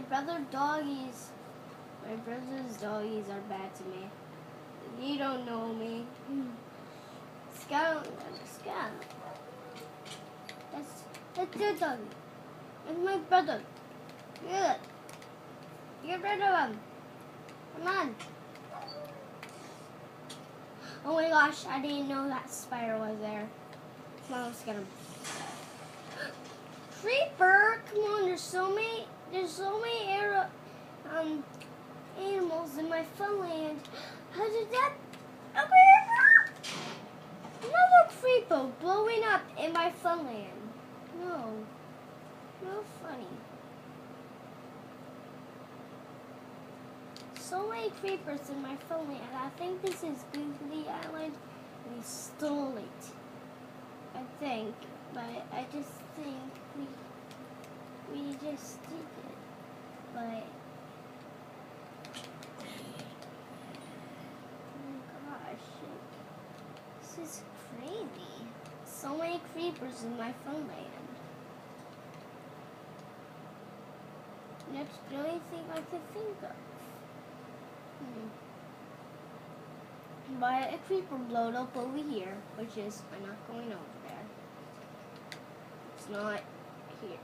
brother's doggies are bad to me. You don't know me. Scout. That's your doggy. It's my brother. Good. Get rid of him. Come on. Oh my gosh, I didn't know that spider was there. Come on, let's get him. Creeper! Come on, there's so many animals in my funland. How did that? A creeper! Another creeper blowing up in my funland. No funny. So many creepers in my funland. I think this is Googly Island. We stole it. I think, but I just think we just did it. But oh my gosh, this is crazy. So many creepers in my funland. That's the only thing I could think of. But a creeper blowed up over here, which is, I'm not going over there. It's not here.